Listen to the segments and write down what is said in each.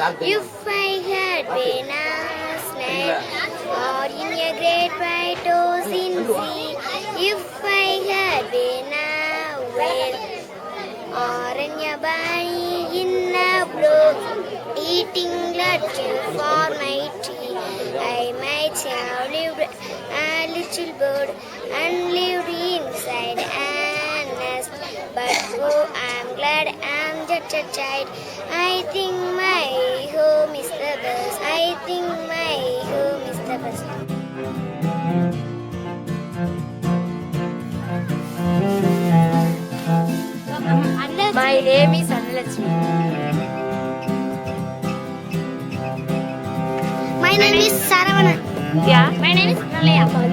If I had been a snake or in a great white ocean sea, if I had been a whale or in a bunny in a blue, eating lettuce for my tea, I might have lived a little bird and lived inside a nest. But oh, I'm glad I'm just a child. I think my home is the best. I think my home is the best. My name is Annalakshmi. My name is Saravana. Yeah. My name is Nalaya. My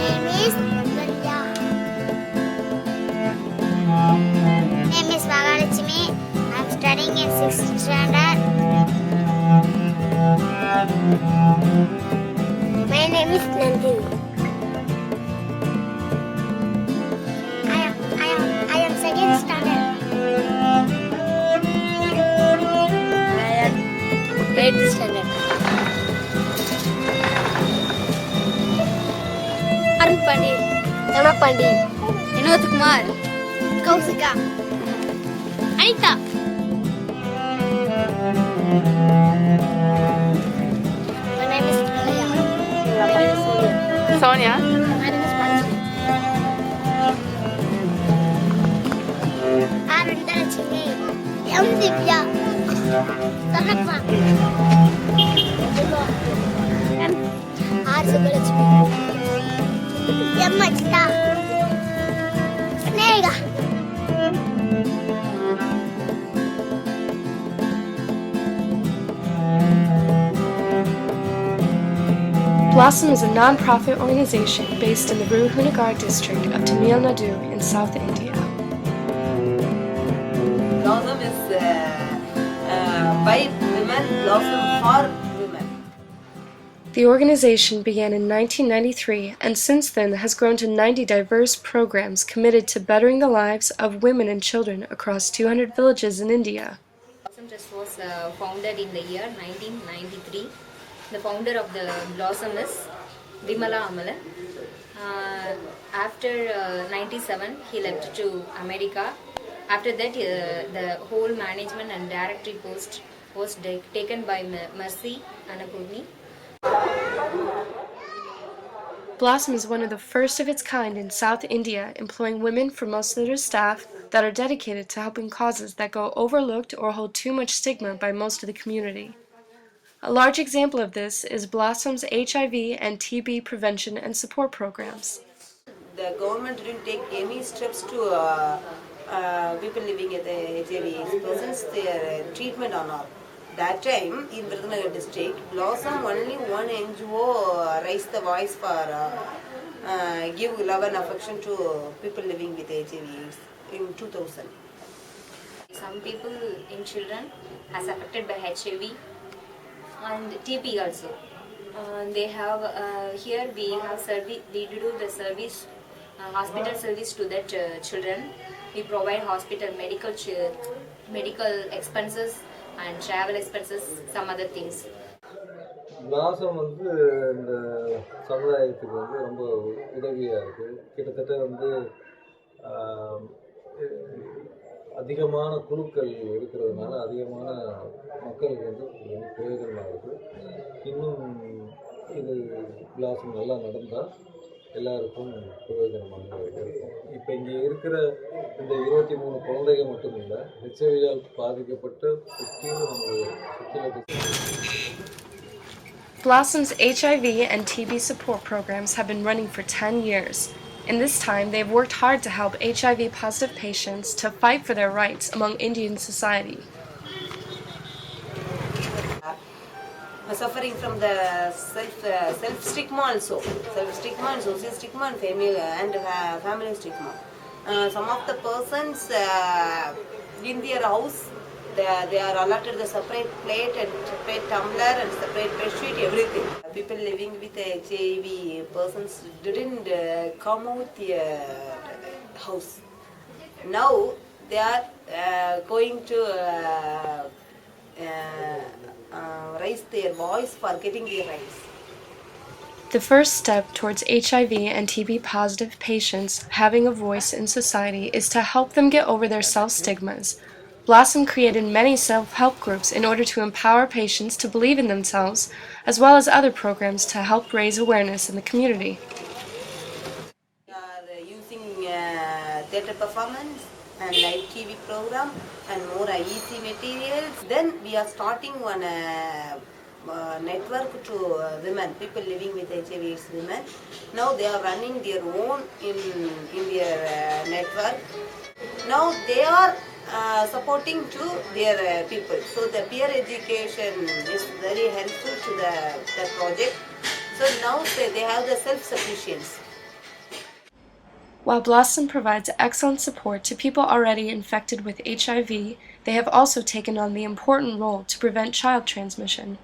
name is Nalaya. My name is Vagalakshmi. I'm studying in 6th standard. My name is Nandini. I am 2nd standard. I am 8th standard. Arun Pandi. Tama Pandi. Vinod Kumar. Kausika. Anita. My name is Nalaya. Sonia. My name is Panchi. Arundalakshmi. M. Divya. Sanakma. R. Subalakshmi. M. Achita. Snega. Blossom is a non-profit organization based in the Ruhunagar district of Tamil Nadu in South India. Blossom is by women, Blossom for women. The organization began in 1993 and since then has grown to 90 diverse programs committed to bettering the lives of women and children across 200 villages in India. Blossom Trust was founded in the year 1993. The founder of the Blossom is Vimala Amalan. After 97, he left to America. After that, the whole management and directory post was taken by Mercy Anapurni. Blossom is one of the first of its kind in South India, employing women for most of their staff that are dedicated to helping causes that go overlooked or hold too much stigma by most of the community. A large example of this is Blossom's HIV and TB prevention and support programs. The government didn't take any steps to people living at the HIV persons their treatment or not. That time in Virudhunagar district, Blossom only one NGO raised the voice for give love and affection to people living with HIV in 2000. Some people in children as affected by HIV and TB also. They have here we have service. We do the service, hospital service to that children. We provide hospital medical expenses and travel expenses, some other things. Blossom இந்த சமுதாயத்துக்கு ரொம்ப உதவியாக இருக்குது. கிட்டத்தட்ட அதிகமான குழுக்கள் இருக்கிறதுனால அதிகமான மக்களுக்கு ரொம்ப பிரயோஜனமாக இருக்குது. இன்னும் இது பிளாசம் நல்லா நடந்தால் எல்லாருக்கும் பிரயோஜனமாக இருக்கும். இப்போ இங்கே இருக்கிற இந்த 23 குழந்தைகள் மட்டும் இல்லை, ஹெச்ஐவியால் பாதிக்கப்பட்ட Blossom's HIV and TB support programs have been running for 10 years. In this time, they have worked hard to help HIV-positive patients to fight for their rights among Indian society. Suffering from the self stigma also, social stigma and family stigma. Some of the persons in their house, they are allotted the separate plate and separate tumbler and separate bedsheet, everything. People living with HIV persons didn't come out the house. Now they are going to raise their voice for getting their rights. The first step towards HIV and TB positive patients having a voice in society is to help them get over their self-stigmas. Blossom created many self-help groups in order to empower patients to believe in themselves, as well as other programs to help raise awareness in the community. We are using theatre performance and live TV program and more IEC materials. Then we are starting one network to women, people living with HIV/AIDS women. Now they are running their own in their network. Now they are supporting to their people. So the peer education is very helpful to the project. So now they have the self-sufficiency. While Blossom provides excellent support to people already infected with HIV, they have also taken on the important role to prevent child transmission.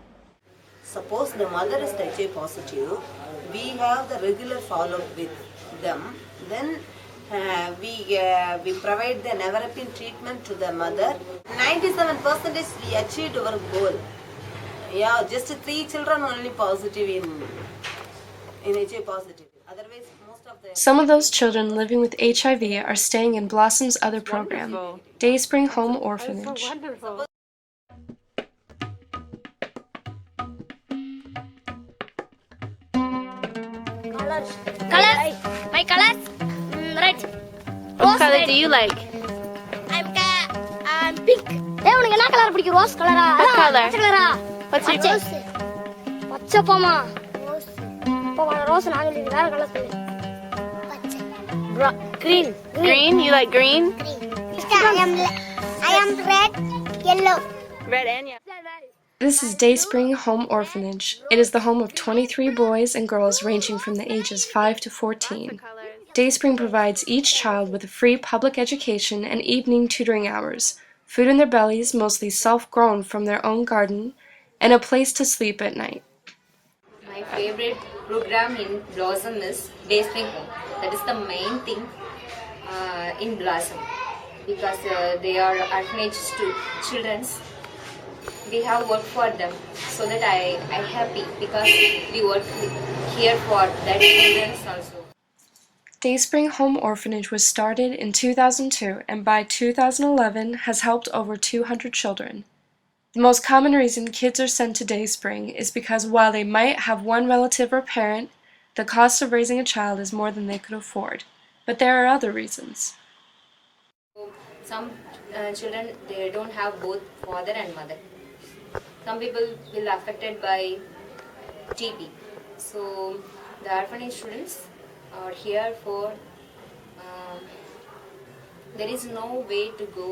Suppose the mother is HIV positive, we have the regular follow-up with them. Then we provide the nevirapine treatment to the mother. 97% we achieved our goal. Yeah, just 3 children only positive in HIV positive. Otherwise, most of the Some of those children living with HIV are staying in Blossom's other program, Dayspring Home Orphanage. Colors. My colors. Red. What color do you like? I'm pink. Hey, உனக்கு என்ன colour பிடிக்கும்? Rose கலரா? What color? பச்சை கலரா? What's your பச்சை போமா. போமா rose நான் சொல்லி வேற கலர் சொல்லு. Green. green? You like green? I am red, yellow. Red and yellow. This is Dayspring Home Orphanage. It is the home of 23 boys and girls ranging from the ages 5 to 14. Dayspring provides each child with a free public education and evening tutoring hours, food in their bellies mostly self-grown from their own garden, and a place to sleep at night. My favorite program in Blossom is Dayspring Home. That is the main thing in Blossom because they are orphanage to children's. We have work for them so that I happy because we work here for that children's also. Dayspring Home Orphanage was started in 2002 and by 2011 has helped over 200 children. The most common reason kids are sent to Dayspring is because while they might have one relative or parent, the cost of raising a child is more than they could afford. But there are other reasons. Some children, they don't have both father and mother. Some people will affected by TB. So the orphanage students are here for there is no way to go.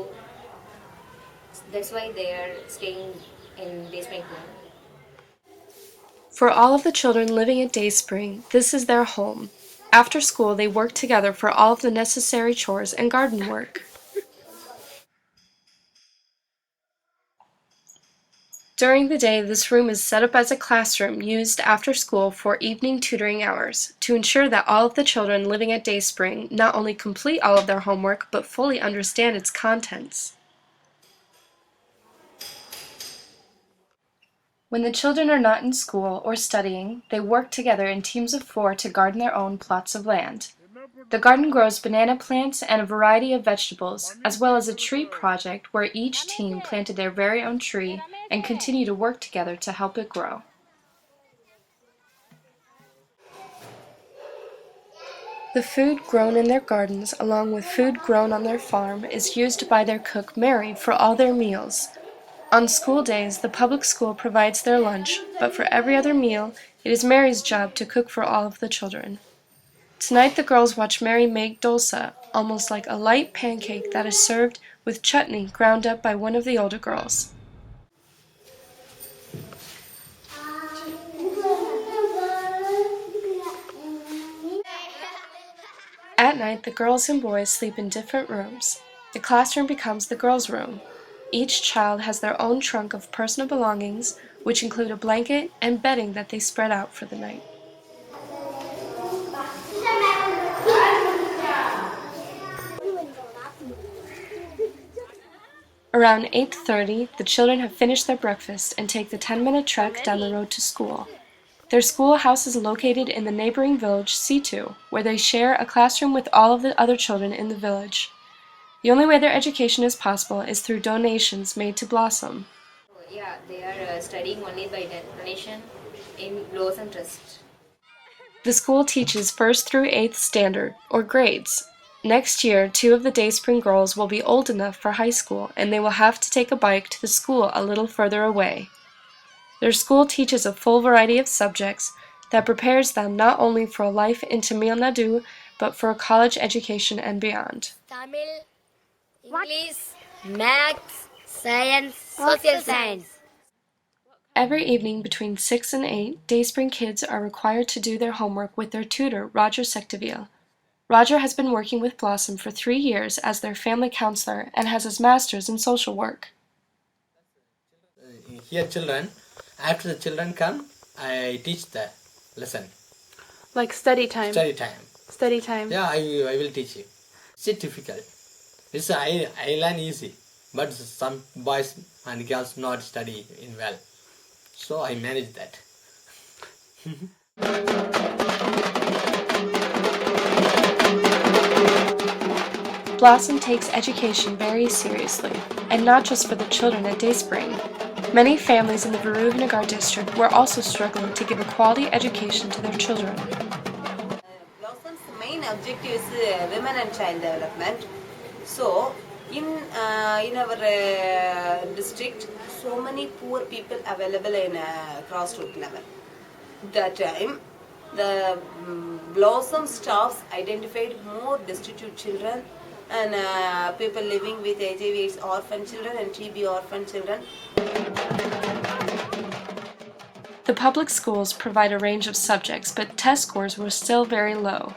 That's why they are staying in Dayspring Home. For all of the children living at Dayspring, this is their home. After school, they work together for all of the necessary chores and garden work. During the day, this room is set up as a classroom used after school for evening tutoring hours to ensure that all of the children living at Dayspring not only complete all of their homework but fully understand its contents. When the children are not in school or studying, they work together in teams of 4 to garden their own plots of land. The garden grows banana plants and a variety of vegetables, as well as a tree project where each team planted their very own tree and continue to work together to help it grow. The food grown in their gardens, along with food grown on their farm, is used by their cook Mary for all their meals. On school days, the public school provides their lunch, but for every other meal, it is Mary's job to cook for all of the children. Tonight the girls watch Mary make dosa, almost like a light pancake that is served with chutney ground up by one of the older girls. At night, the girls and boys sleep in different rooms. The classroom becomes the girls' room. Each child has their own trunk of personal belongings, which include a blanket and bedding that they spread out for the night. Around 8:30, the children have finished their breakfast and take the 10-minute trek down the road to school. Their schoolhouse is located in the neighboring village Situ, where they share a classroom with all of the other children in the village. The only way their education is possible is through donations made to Blossom. Yeah, they are studying only by donation in Blossom Trust. The school teaches 1st through 8th standard, or grades. Next year, 2 of the Dayspring girls will be old enough for high school, and they will have to take a bike to the school a little further away. Their school teaches a full variety of subjects that prepares them not only for a life in Tamil Nadu, but for a college education and beyond. Tamil, English, Maths, Science, Social Science. Every evening between 6 and 8, Dayspring kids are required to do their homework with their tutor, Roger Secteville. Roger has been working with Blossom for 3 years as their family counselor and has his master's in social work. Here children, after the children come, I teach the lesson. Like study time. Study time. Study time. Yeah, I will teach you. It's difficult. I learn easy, but some boys and girls not study in well. So I manage that. Blossom takes education very seriously, and not just for the children at Dayspring. Many families in the Viruvanagar district were also struggling to give a quality education to their children. Blossom's main objective is women and child development. So, in our district, so many poor people available in grassroots level. That time, the Blossom staffs identified more destitute children and people living with HIV/AIDS orphan children and TB orphan children. The public schools provide a range of subjects, but test scores were still very low.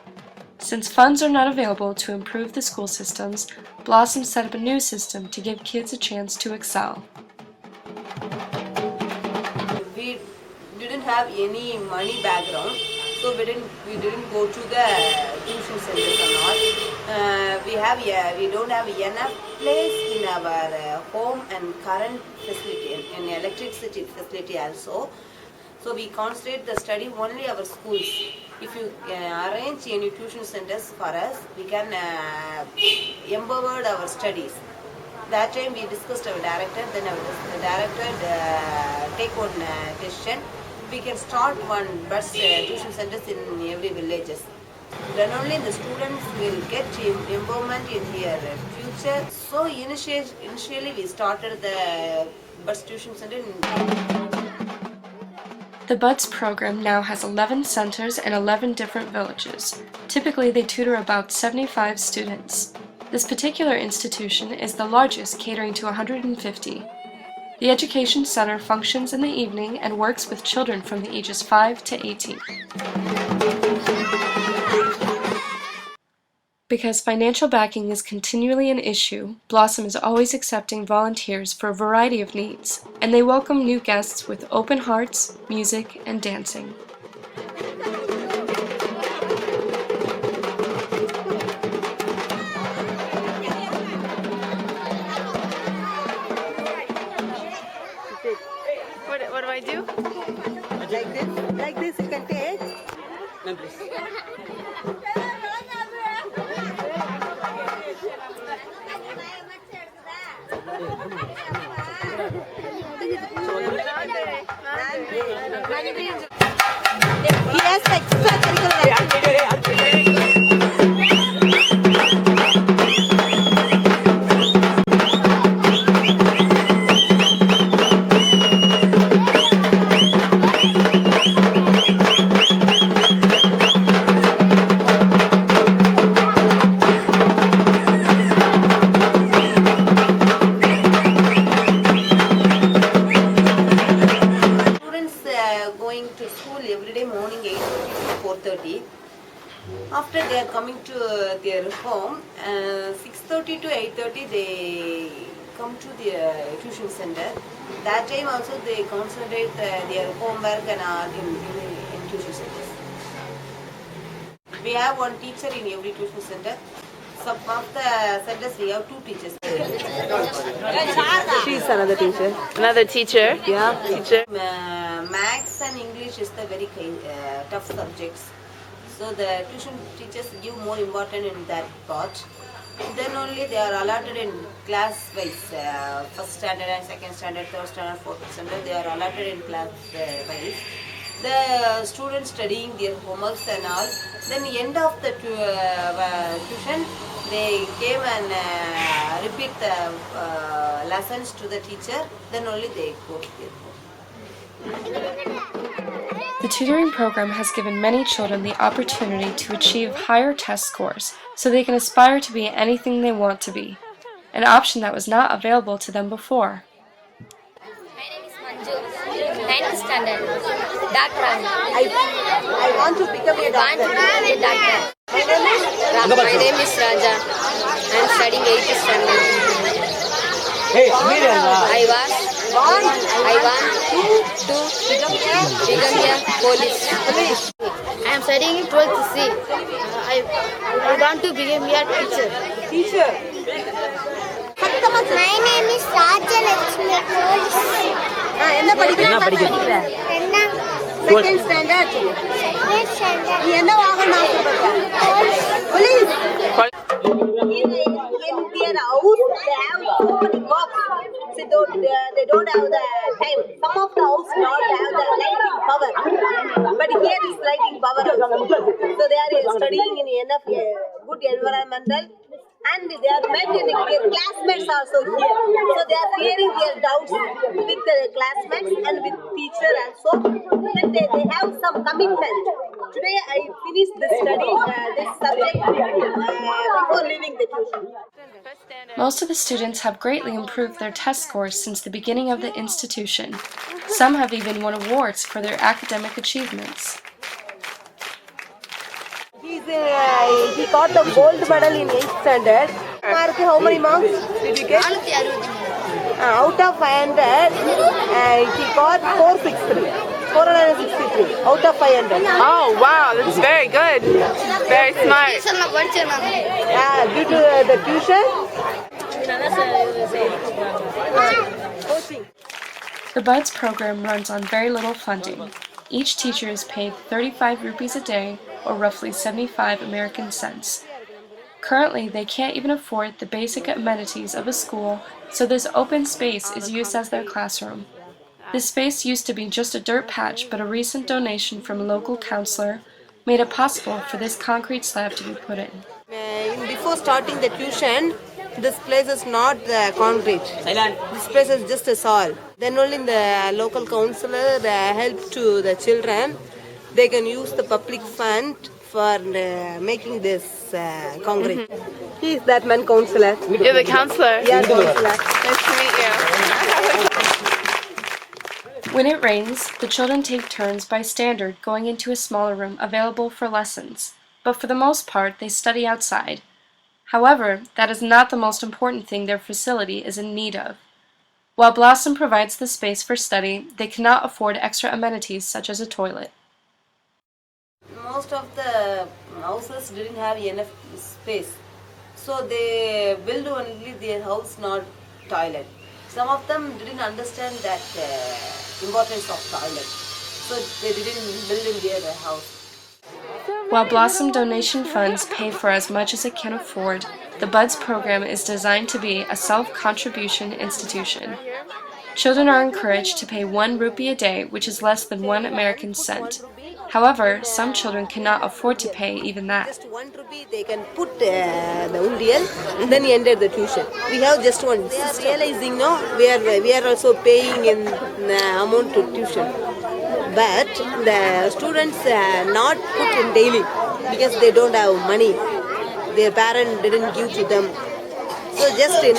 Since funds are not available to improve the school systems, Blossom set up a new system to give kids a chance to excel. We didn't have any money background, so we didn't go to the tuition centers or not. We don't have enough place in our home and current facility and electricity facility also. So we concentrate the study only our schools. If you arrange any tuition centers for us, we can empower our studies. That time we discussed our director, then the director take one decision. We can start one bus tuition centers in every villages. Then only the students will get empowerment in their future. So initially we started the bus tuition center in The BUDS program now has 11 centers and 11 different villages. Typically, they tutor about 75 students. This particular institution is the largest, catering to 150. The Education Center functions in the evening and works with children from the ages 5 to 18. Because financial backing is continually an issue, Blossom is always accepting volunteers for a variety of needs, and they welcome new guests with open hearts, music, and dancing. What do I do? Like this you can take. no, please. He has extracurricular activities. Going to school every day morning 8:30 to 4:30. After they are coming to their home, 6:30 to 8:30 they come to the tuition center. That time also they concentrate their homework and art in tuition centers. We have one teacher in every tuition center. some of the centers we have 2 teachers. She's another teacher. Another teacher. Yeah. Teacher. Maths and English is the very tough subjects. So the tuition teachers give more importance in that part. Then only they are allotted in class wise. First standard and second standard, third standard, fourth standard. They are allotted in class wise. The students studying their homeworks and all. Then end of the tuition, they came and repeat the lessons to the teacher. Then only they go to their home. The tutoring program has given many children the opportunity to achieve higher test scores so they can aspire to be anything they want to be, an option that was not available to them before. My name is Manju, 9th standard. Doctor. I want to become a doctor. My name is Raja. I am studying 8th standard. I want to become a police. I am studying in 12th C. I want to become a teacher. Teacher. My name is Raja Lakshmi Police. என்ன படிக்கிற? Second standard. நீ என்ன வாங்கணும் ஆசைப்படுற? Police. In their house, they have so many works. They don't have the time. Some of the house not have the lighting power. But here is lighting power also. So they are studying in enough good environmental. And they are maintaining their classmates also here. So they are clearing their doubts with the classmates and with teacher also. Then they have some commitment. Today I finished this study, this subject before leaving the tuition. Most of the students have greatly improved their test scores since the beginning of the institution. Some have even won awards for their academic achievements. He got the gold medal in 8th standard. Mark, how many marks did you get? Out of 500, he got 463 out of 500. Oh wow, that's very good. Very smart. Due to the tuition. Coaching. The BUDS program runs on very little funding. Each teacher is paid 35 rupees a day, or roughly 75 American cents. Currently, they can't even afford the basic amenities of a school, so this open space is used as their classroom. This space used to be just a dirt patch, but a recent donation from a local counselor made it possible for this concrete slab to be put in. Before starting the tuition, this place is not concrete. This place is just a soil. Then only the local counselor helped to the children. They can use the public fund for making this concrete. He is that man counselor. You're the counselor. Yeah, counselor. Nice to meet you. When it rains, the children take turns by standard going into a smaller room available for lessons, but for the most part they study outside. However, that is not the most important thing their facility is in need of. While Blossom provides the space for study, they cannot afford extra amenities such as a toilet. Most of the houses didn't have enough space, so they build only their house, not toilet. Some of them didn't understand that importance of toilet, so they didn't build in their house. While Blossom donation funds pay for as much as it can afford, the BUDS program is designed to be a self-contribution institution. Children are encouraged to pay 1 rupee a day, which is less than 1 American cent. However, some children cannot afford to pay even that. Just 1 rupee they can put the undian and then enter the tuition. We have just one. They are realizing no, we are also paying in amount to tuition. But the students not put in daily because they don't have money. Their parent didn't give to them. So just in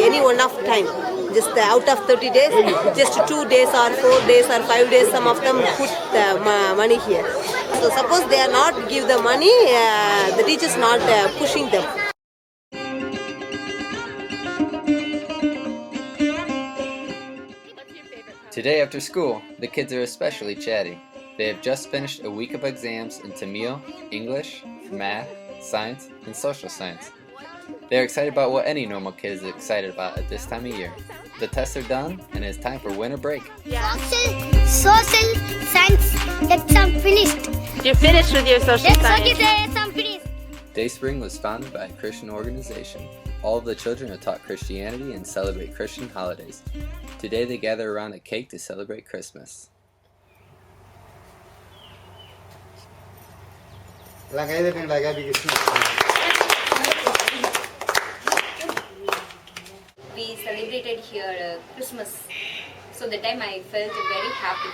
any one of time, just out of 30 days, just 2 days or 4 days or 5 days, some of them put the money here. So suppose they are not give the money, the teachers not pushing them. Today after school, the kids are especially chatty. They have just finished a week of exams in Tamil, English, math, science, and social science. They are excited about what any normal kid is excited about at this time of year. The tests are done, and it is time for winter break. Social science exam finished. You're finished with your social science. Exam finished. Dayspring was founded by a Christian organization. All of the children are taught Christianity and celebrate Christian holidays. Today they gather around a cake to celebrate Christmas. We celebrated here Christmas. So that time I felt very happy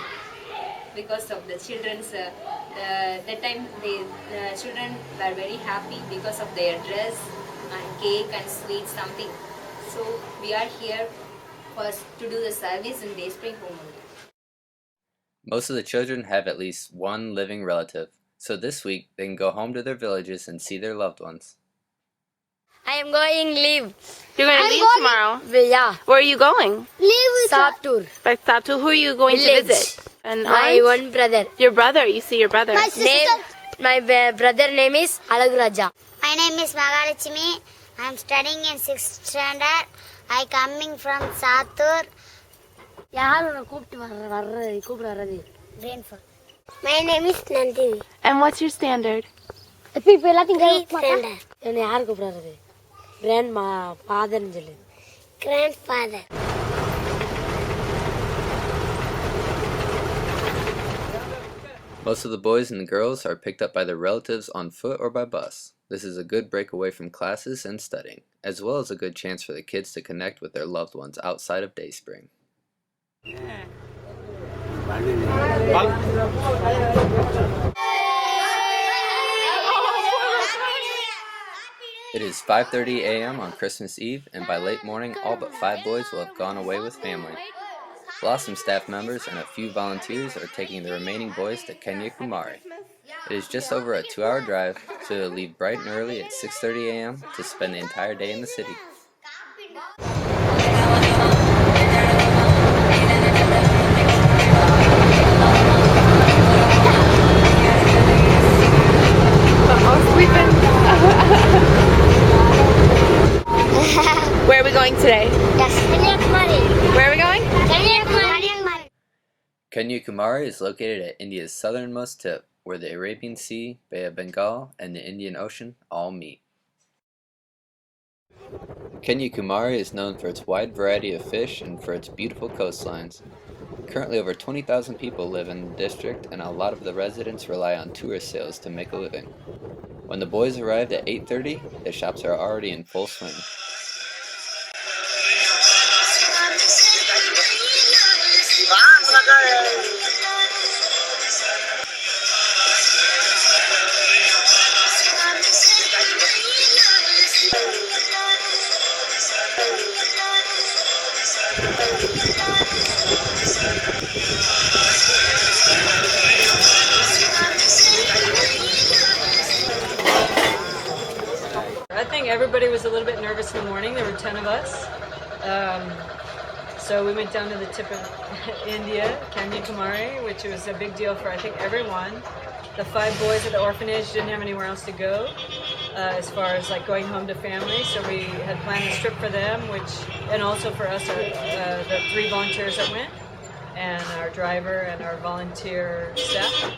because of the children's. That time the children were very happy because of their dress and cake and sweets something. So we are here first to do the service in Dayspring Home only. Most of the children have at least one living relative, so this week they can go home to their villages and see their loved ones. I am going leave. You're going to leave tomorrow? Yeah. Where are you going? Leave. Saptur. Back to who are you going to visit? And My one brother. Your brother. You see your brother. My brother name is Alaguraja. My name is Magalachimi. I am studying in 6th standard. I coming from Satur. Rainfall. My name is Nandini. And what's your standard? 3rd standard. Grandfather. Most of the boys and the girls are picked up by their relatives on foot or by bus. This is a good break away from classes and studying, as well as a good chance for the kids to connect with their loved ones outside of Dayspring. It is 5:30 a.m. on Christmas Eve, and by late morning, all but 5 boys will have gone away with family. Blossom staff members and a few volunteers are taking the remaining boys to Kanyakumari. It is just over a 2-hour drive, so they'll leave bright and early at 6:30 a.m. to spend the entire day in the city. Where are we going today? Kanyakumari. Where are we going? Kanyakumari. Kanyakumari is located at India's southernmost tip, where the Arabian Sea, Bay of Bengal, and the Indian Ocean all meet. Kanyakumari is known for its wide variety of fish and for its beautiful coastlines. Currently over 20,000 people live in the district, and a lot of the residents rely on tourist sales to make a living. When the boys arrived at 8:30, the shops are already in full swing. I think everybody was a little bit nervous in the morning. There were 10 of us. So we went down to the tip of India, Kanyakumari, which was a big deal for, I think, everyone. The 5 boys at the orphanage didn't have anywhere else to go as far as like going home to family. So we had planned this trip for them, and also for us, the 3 volunteers that went, and our driver and our volunteer staff.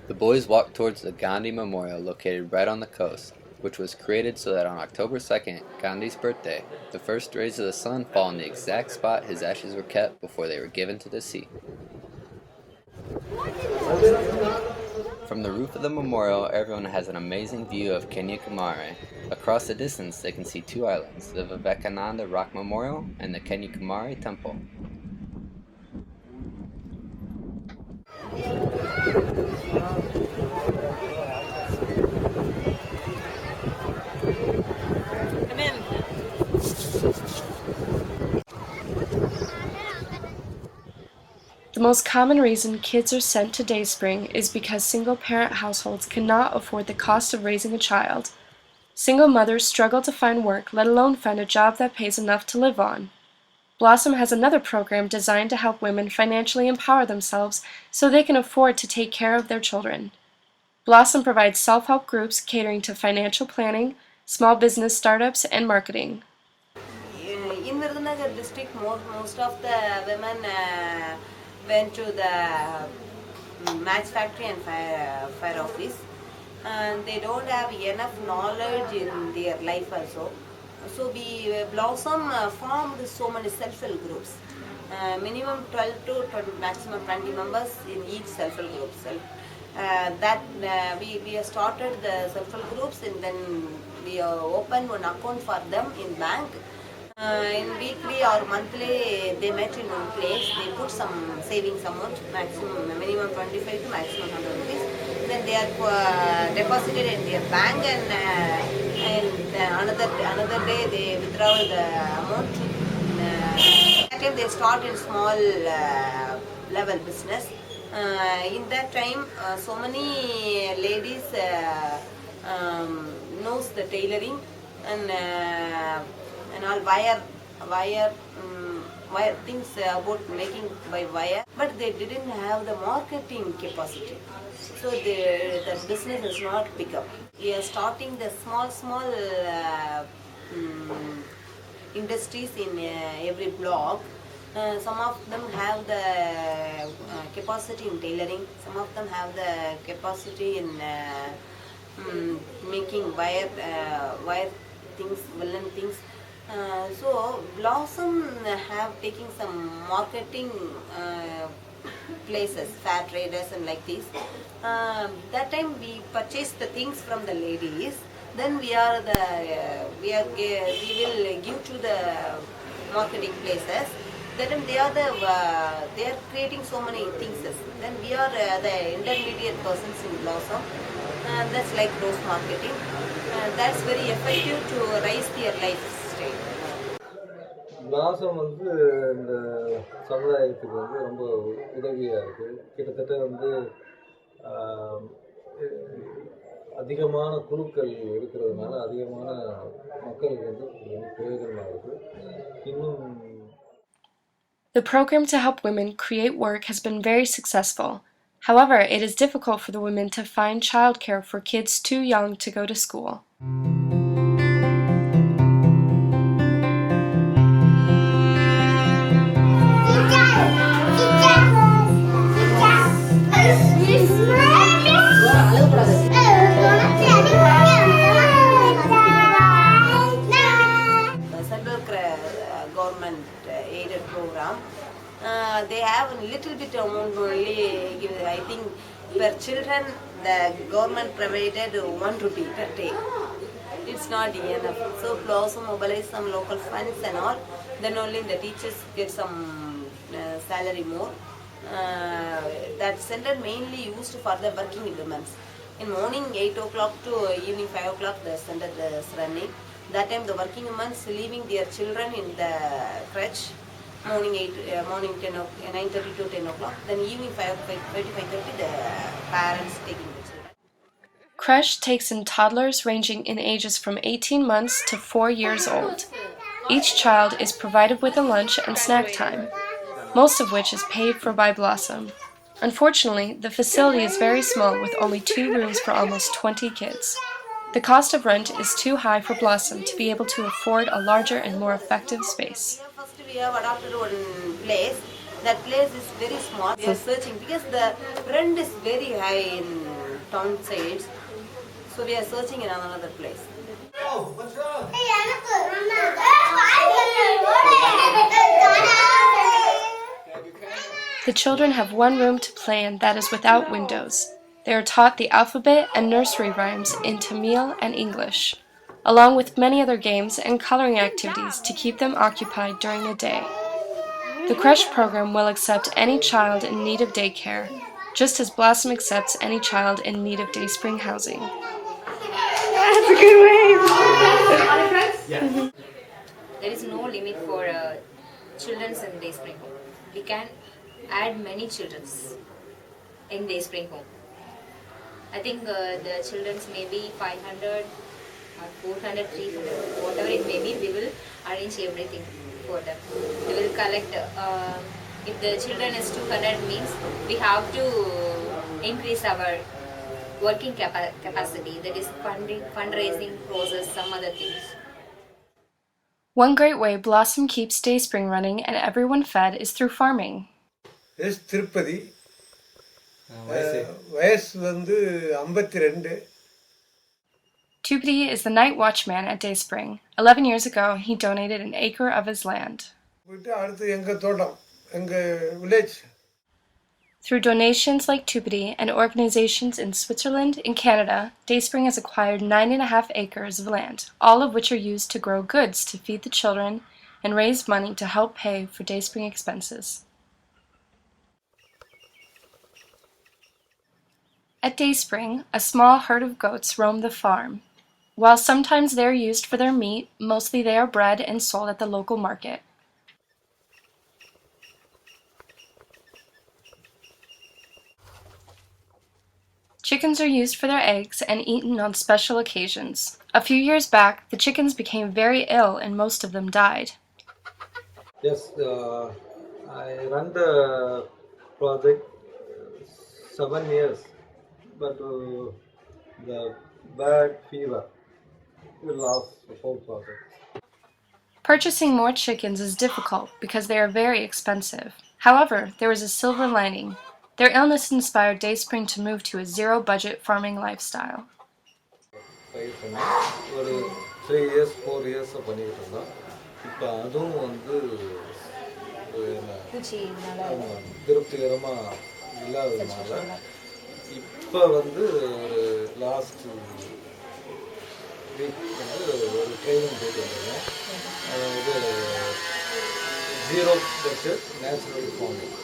The boys walked towards the Gandhi Memorial located right on the coast, which was created so that on October 2nd, Gandhi's birthday, the first rays of the sun fall in the exact spot his ashes were kept before they were given to the sea. From the roof of the memorial, everyone has an amazing view of Kanyakumari. Across the distance, they can see 2 islands, the Vivekananda Rock Memorial and the Kanyakumari Temple. Come in. The most common reason kids are sent to Dayspring is because single-parent households cannot afford the cost of raising a child. Single mothers struggle to find work, let alone find a job that pays enough to live on. Blossom has another program designed to help women financially empower themselves so they can afford to take care of their children. Blossom provides self-help groups catering to financial planning, small business startups, and marketing. In Virudhunagar district, most of the women went to the match factory and fire office, and they don't have enough knowledge in their life also. So we Blossom formed so many self-help groups, minimum 12 to 20, maximum 20 members in each self-help group. We have started the self-help groups, and then we opened one account for them in bank. In weekly or monthly, they met in one place. They put some savings amount, minimum 25 to maximum 100 rupees. Then they are deposited in their bank, and another day they withdraw the amount. That time they start in small level business. In that time, so many ladies knows the tailoring and all wire things about making by wire, but they didn't have the marketing capacity. So the business is not pick up. We are starting the small industries in every block. Some of them have the capacity in tailoring. Some of them have the capacity in making wire things, woolen things. So Blossom have taken some marketing places, fair traders and like this. That time we purchase the things from the ladies. Then we will give to the marketing places. Then they are creating so many things. Then we are the intermediate persons in Blossom. That's like cross marketing. That's very effective to raise their lifestyle. Blossom வந்து இந்த சமுதாயத்துக்கு வந்து ரொம்ப உதவியாக இருக்குது. கிட்டத்தட்ட வந்து அதிகமான குழுக்கள் இருக்கிறதுனால அதிகமான மக்களுக்கு வந்து பிரயோஜனமாக இருக்குது. இன்னும் The program to help women create work has been very successful. However, it is difficult for the women to find childcare for kids too young to go to school. Government aided program. They have a little bit amount only. I think per children the government provided 1 rupee per day. It's not enough. So Blossom mobilize some local funds and all. Then only the teachers get some salary more. That center mainly used for the working women. In morning 8 o'clock to evening 5 o'clock the center is running. That time the working women leaving their children in the crèche. Morning 9:30 to 10 o'clock. Then evening 5:30 the parents taking the children. Creche takes in toddlers ranging in ages from 18 months to 4 years old. Each child is provided with a lunch and snack time, most of which is paid for by Blossom. Unfortunately, the facility is very small with only 2 rooms for almost 20 kids. The cost of rent is too high for Blossom to be able to afford a larger and more effective space. First we have adopted one place. That place is very small. We are searching because the rent is very high in town sides. So we are searching in another place. Oh, what's wrong? The children have one room to play in that is without windows. They are taught the alphabet and nursery rhymes in Tamil and English, along with many other games and coloring activities to keep them occupied during the day. The creche program will accept any child in need of daycare, just as Blossom accepts any child in need of day spring housing. That's a good wave! There is no limit for children's in day spring home. We can add many children's in day spring home. I think the children's may be 500 or 400, 300, whatever it may be, we will arrange everything for them. We will collect, if the children is 200 means, we have to increase our working capacity, that is fundraising process, some other things. One great way Blossom keeps Dayspring running and everyone fed is through farming. S Tirupathi வயசு வந்து 52. Tupidi is the night watchman at Dayspring. 11 years ago, he donated an acre of his land. போயிட்டு அடுத்து எங்கள் தோட்டம் எங்கள் village. Through donations like Tupidi and organizations in Switzerland and Canada, Dayspring has acquired 9.5 acres of land, all of which are used to grow goods to feed the children and raise money to help pay for Dayspring expenses. At Dayspring, a small herd of goats roam the farm. While sometimes they are used for their meat, mostly they are bred and sold at the local market. Chickens are used for their eggs and eaten on special occasions. A few years back, the chickens became very ill and most of them died. Yes, I run the project 7 years, but the bad fever will last the whole project. Purchasing more chickens is difficult because they are very expensive. However, there is a silver lining. Their illness inspired Dayspring to move to a zero-budget farming lifestyle. ஒரு 3 years 4 years பண்ணிக்கிட்டு இருந்தோம். இப்போ அதுவும் வந்து திருப்திகரமாக இல்லாததுனால இப்போ வந்து ஒரு லாஸ்ட் வீக் வந்து ஒரு ட்ரைனிங் போயிட்டு வந்திருக்கேன். அதாவது zero budget natural farming.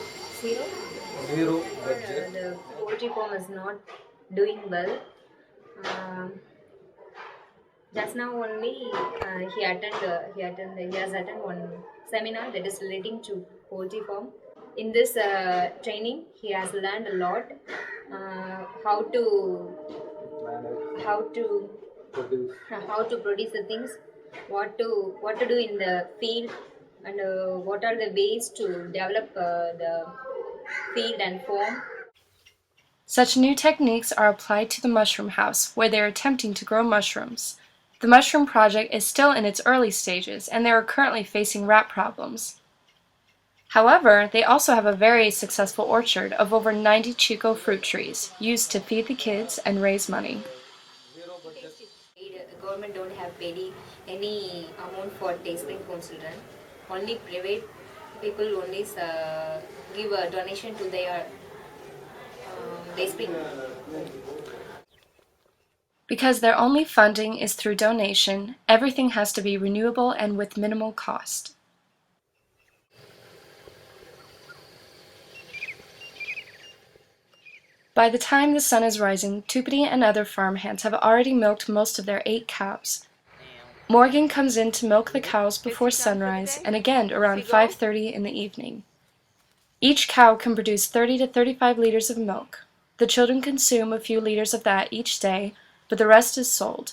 Zero budget. The poultry farm is not doing well. Just now only he has attended one seminar that is relating to poultry farm. In this training, he has learned a lot. How to produce the things, what to do in the field, and what are the ways to develop the field and farm. Such new techniques are applied to the mushroom house, where they are attempting to grow mushrooms. The mushroom project is still in its early stages, and they are currently facing rat problems. However, they also have a very successful orchard of over 90 Chico fruit trees, used to feed the kids and raise money. Government don't have paid any amount for Dayspring for children. Only private people only give a donation to their Dayspring. Because their only funding is through donation, everything has to be renewable and with minimal cost. By the time the sun is rising, Tupidi and other farmhands have already milked most of their 8 cows. Morgan comes in to milk the cows before sunrise and again around 5:30 in the evening. Each cow can produce 30 to 35 liters of milk. The children consume a few liters of that each day, but the rest is sold.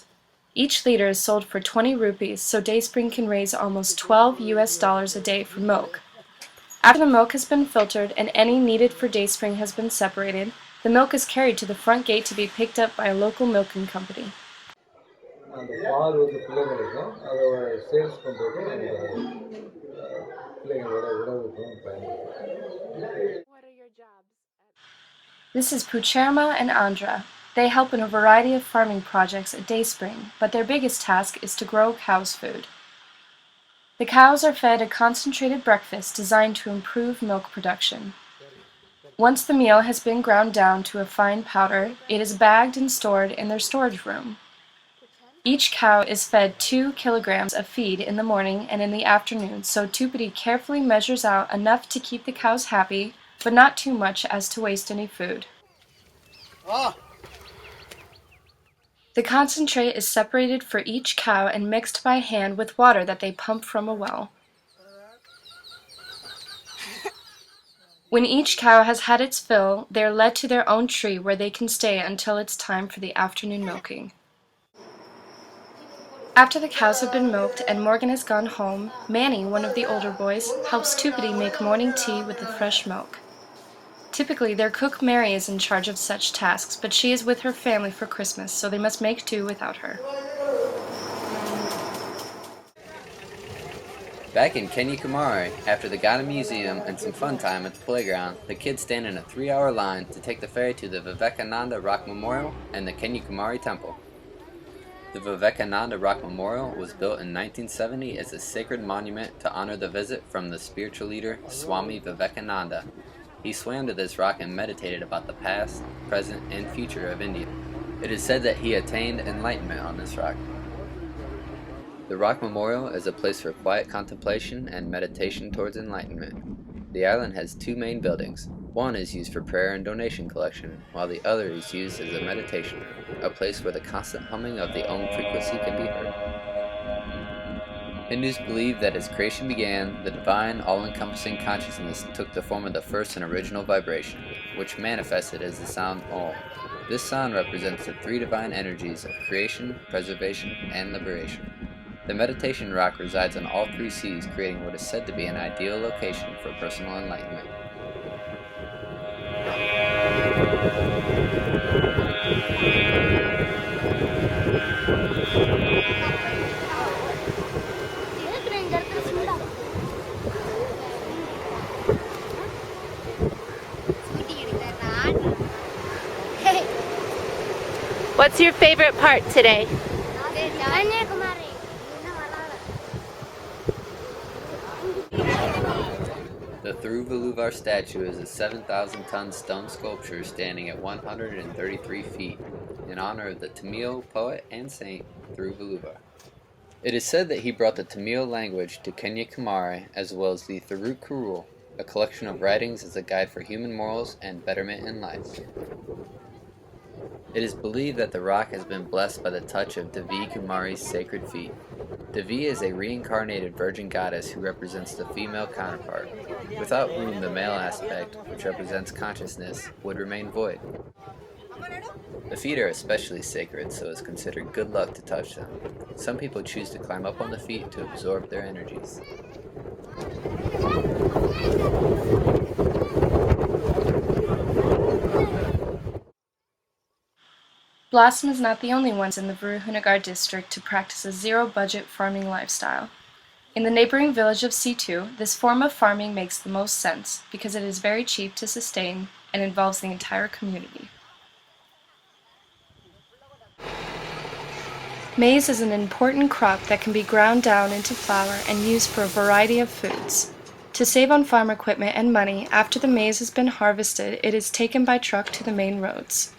Each liter is sold for 20 rupees, so Dayspring can raise almost $12 a day for milk. After the milk has been filtered and any needed for Dayspring has been separated, the milk is carried to the front gate to be picked up by a local milking company. அந்த பால் வந்து பிள்ளைங்களுக்கும் அதோட sales பண்ணுறதுக்கும் அந்த பிள்ளைங்களோட உணவுக்கும் பயன்படுத்தும். This is Pucherma and Andra. They help in a variety of farming projects at Dayspring, but their biggest task is to grow cows' food. The cows are fed a concentrated breakfast designed to improve milk production. Once the meal has been ground down to a fine powder, it is bagged and stored in their storage room. Each cow is fed 2 kilograms of feed in the morning and in the afternoon, so Tupidi carefully measures out enough to keep the cows happy, but not too much as to waste any food. The concentrate is separated for each cow and mixed by hand with water that they pump from a well. When each cow has had its fill, they are led to their own tree where they can stay until it's time for the afternoon milking. After the cows have been milked and Morgan has gone home, Manny, one of the older boys, helps Tupidi make morning tea with the fresh milk. Typically, their cook Mary is in charge of such tasks, but she is with her family for Christmas, so they must make do without her. Back in Kanyakumari, after the Ghana Museum and some fun time at the playground, the kids stand in a 3-hour line to take the ferry to the Vivekananda Rock Memorial and the Kanyakumari Temple. The Vivekananda Rock Memorial was built in 1970 as a sacred monument to honor the visit from the spiritual leader Swami Vivekananda. He swam to this rock and meditated about the past, present, and future of India. It is said that he attained enlightenment on this rock. The Rock Memorial is a place for quiet contemplation and meditation towards enlightenment. The island has 2 main buildings. One is used for prayer and donation collection, while the other is used as a meditation, a place where the constant humming of the Om frequency can be heard. Hindus believe that as creation began, the divine, all-encompassing consciousness took the form of the first and original vibration, which manifested as the sound Om. This sound represents the 3 divine energies of creation, preservation, and liberation. The meditation rock resides on all 3 seas, creating what is said to be an ideal location for personal enlightenment. What's your favorite part today? The Thiruvalluvar statue is a 7,000-ton stone sculpture standing at 133 feet in honor of the Tamil poet and saint Thiruvalluvar. It is said that he brought the Tamil language to Kanyakumari as well as the Thirukkural, a collection of writings as a guide for human morals and betterment in life. It is believed that the rock has been blessed by the touch of Devi Kumari's sacred feet. Devi is a reincarnated virgin goddess who represents the female counterpart, without whom the male aspect, which represents consciousness, would remain void. The feet are especially sacred, so it's considered good luck to touch them. Some people choose to climb up on the feet to absorb their energies. Blossom is not the only ones in the Viruhunagar district to practice a zero-budget farming lifestyle. In the neighboring village of C2, this form of farming makes the most sense because it is very cheap to sustain and involves the entire community. Maize is an important crop that can be ground down into flour and used for a variety of foods. To save on farm equipment and money, after the maize has been harvested, it is taken by truck to the main roads.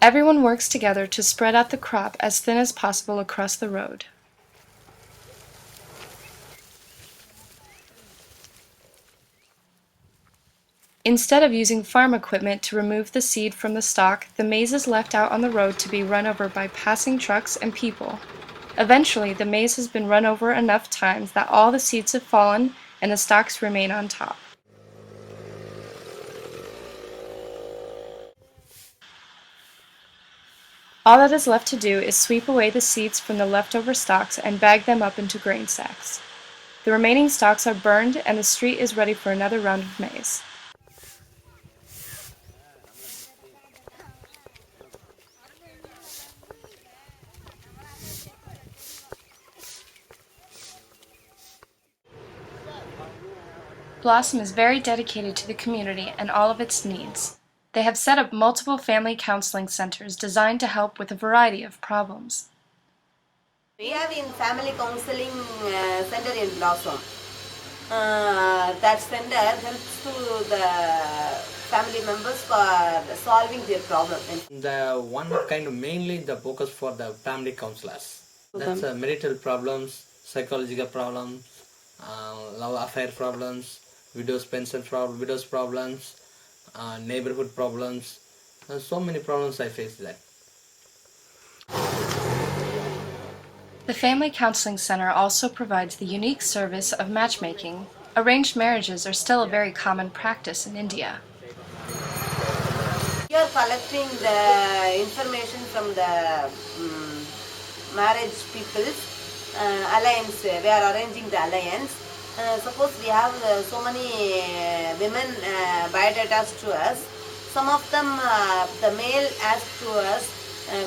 Everyone works together to spread out the crop as thin as possible across the road. Instead of using farm equipment to remove the seed from the stalk, the maize is left out on the road to be run over by passing trucks and people. Eventually, the maize has been run over enough times that all the seeds have fallen and the stalks remain on top. All that is left to do is sweep away the seeds from the leftover stalks and bag them up into grain sacks. The remaining stalks are burned and the street is ready for another round of maize. Blossom is very dedicated to the community and all of its needs. They have set up multiple family counseling centers designed to help with a variety of problems. We have in family counseling center in Blossom. That center helps to the family members for solving their problem. The one kind of mainly the focus for the family counselors. That's marital problems, psychological problems, love affair problems, widow's problems, neighborhood problems. So many problems I face there. The Family Counseling Center also provides the unique service of matchmaking. Arranged marriages are still a very common practice in India. We are collecting the information from the marriage people's alliance. We are arranging the alliance Suppose we have so many women biodatas to us. Some of them, the male asks to us,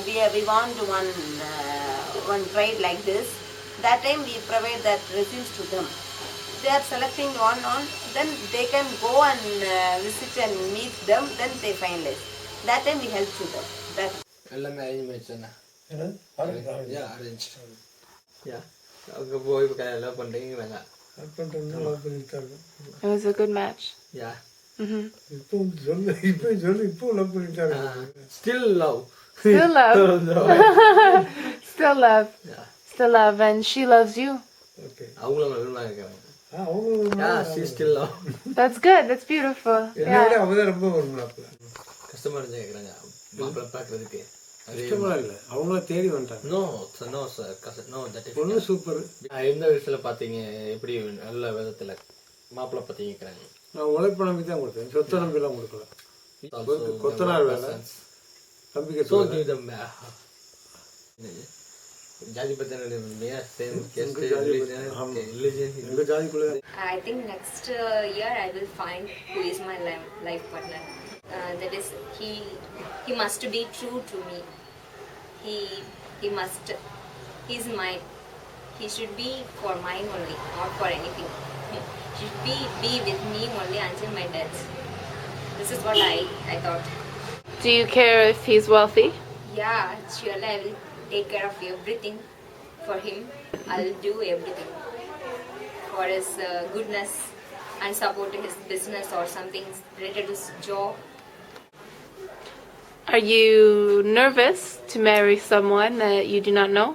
we want one bride like this. That time we provide that resumes to them. They are selecting one on, then they can go and visit and meet them, then they finalize. That time we help to them. That. எல்லாமே arrange தானே? யா arrange. யா அங்கே போய் எல்லாம் பண்ணுறீங்க. It was a good match. Yeah. Still love. Still love. Still love. Yeah. Still love, and she loves you. அவங்களும் நல்லா இருக்காங்க. Yeah, she still love. That's good. That's beautiful. Yeah. கஷ்டமா இருந்தா கேக்குறாங்க மாப்பிள்ளை பார்க்கறதுக்கு. கஷ்டமா இல்லை, அவங்கள தேடி வந்துட்டாங்க. No no sir, no that is ஒன்று சூப்பர். எந்த விஷயத்தில் பார்த்தீங்க, எப்படி நல்ல விதத்தில் மாப்பிள்ளை பற்றி கேட்குறாங்க? நான் உழைப்பு நம்பி தான் கொடுத்தேன், சொத்தை நம்பிலாம் கொடுக்கல. கொத்தனார் வேலை நம்பிக்கை. ஜாதி பற்றி எங்கள் ஜாதிக்குள்ளே. I think next year I will find who is my life partner. That is, he must be true to me. He's mine. He should be for mine only, not for anything. He should be with me only until my death. This is what I thought. Do you care if he's wealthy? Yeah, surely I will take care of everything for him. I'll do everything for his goodness and support his business or something related to his job. Are you nervous to marry someone that you do not know?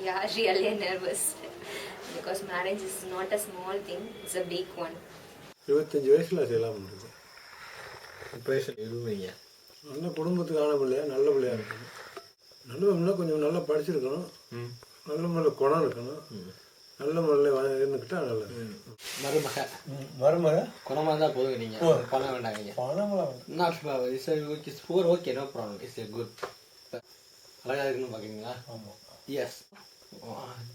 Yeah, really nervous because marriage is not a small thing; it's a big one. 25 வயசுல செய்யலாம். இருவீங்க நல்ல குடும்பத்துக்கான பிள்ளையா, நல்ல பிள்ளையா இருக்கணும். நல்ல கொஞ்சம் நல்லா படிச்சிருக்கணும், நல்ல முறையில் குணம் இருக்கணும், நல்ல முறையில் இருந்துக்கிட்டா நல்லது. மருமக குணமாக இருந்தால் போதுங்க. நீங்கள் பணம் வேண்டாங்க. பணம்லாம் not okay score okay, no problem. It's a good. அழகாக இருக்குன்னு பார்க்குறீங்களா? ஆமாம். எஸ்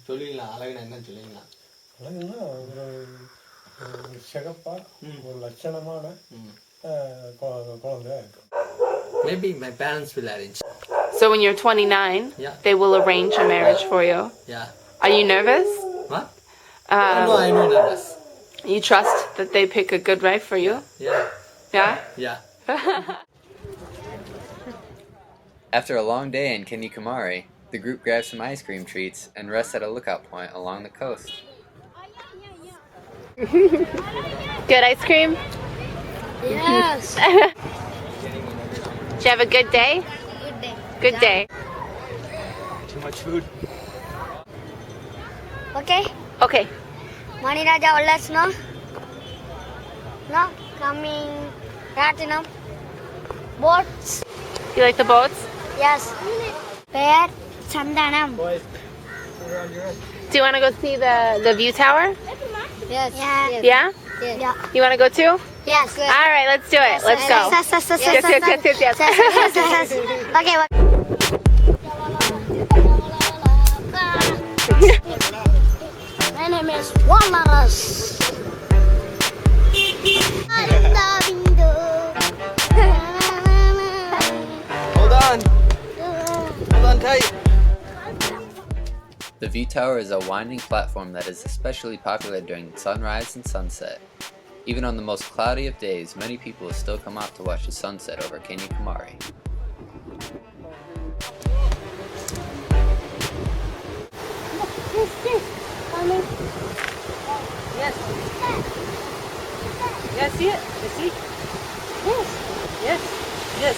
சொல்லுவீங்களா? அழகுனா என்னன்னு சொல்லுவீங்களா? அழகுன்னா ஒரு சிகப்பா ஒரு லட்சணமான குழந்தையா இருக்கும். Maybe my parents will arrange. So when you're 29, yeah, they will arrange a marriage for you. Yeah. Are you nervous? What? No, I'm not nervous. You trust that they pick a good wife for you? Yeah. Yeah? Yeah. After a long day in Kanyakumari, the group grabs some ice cream treats and rests at a lookout point along the coast. Good ice cream? Yes. Did you have a good day? Good day. Good day. Too much food. Okay. Okay. Mani Raja, let's know. No, coming Ratinam. Boats. You like the boats? Yes. Where? Chandanam. Do you want to go see the view tower? Yes. Yeah? Yeah. You want to go too? Yes. All right, let's do it. Let's go. Yes. Okay. My name is Walrus. Hold on tight. The view tower is a winding platform that is especially popular during sunrise and sunset. Even on the most cloudy of days, many people still come out to watch the sunset over Kanyakumari. Yes. Yeah, see it? You see? Yes. Yes. Yes.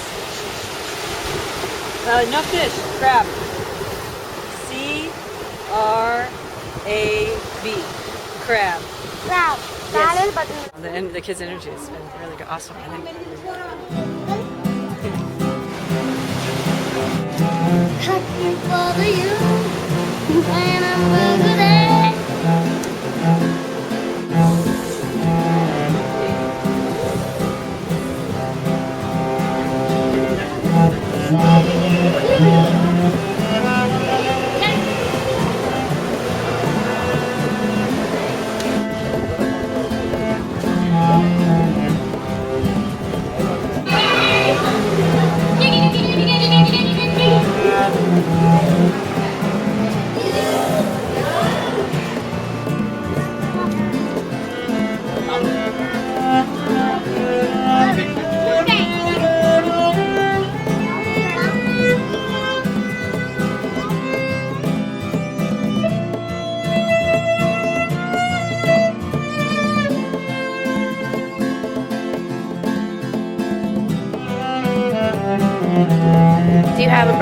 No fish. Crab. C-R-A-B. Crab. Crab. Yes. The kids' energy has been really good. Awesome, I think. Happy for you when I'm there.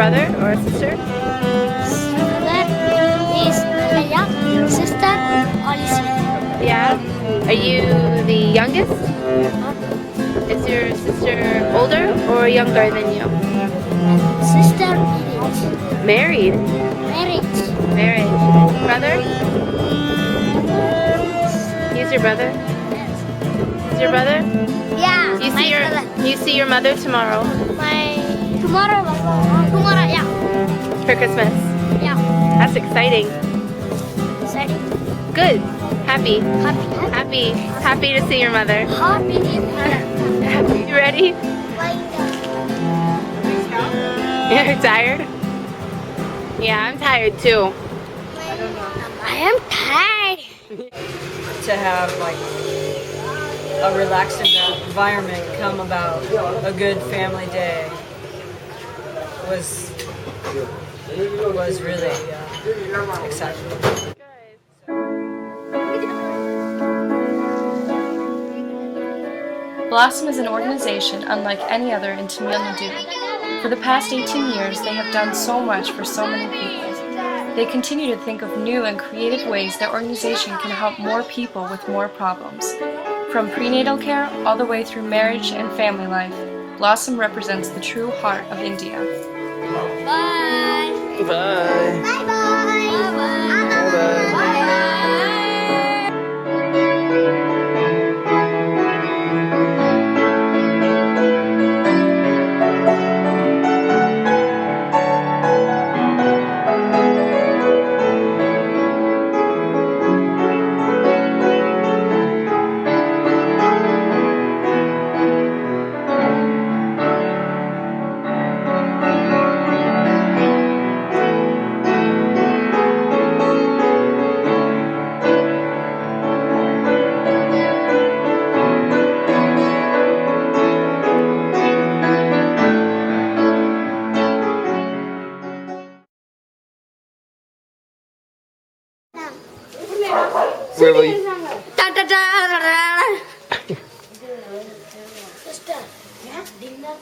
brother or a sister? Brother is Aya, sister Alicia. Yeah. Are you the youngest? Is your sister older or younger than you? Sister Married. marriage. Marriage. Brother? He's your brother? He's your brother? Yeah, You my see your brother. you see your mother tomorrow Tomorrow, yeah, for Christmas. yeah. That's exciting. Sorry. Good. Happy. Happy. Happy to see your mother. Happy. Happy. You ready? You're tired? Yeah, I'm tired too. I am tired. To have like a relaxed environment come about a good family day was really exciting. Blossom is an organization unlike any other in Tamil Nadu. For the past 18 years, they have done so much for so many people. They continue to think of new and creative ways their organization can help more people with more problems. From prenatal care all the way through marriage and family life, Blossom represents the true heart of India. Bye. Bye. Bye bye. Bye. Where were you? Sister, dinner.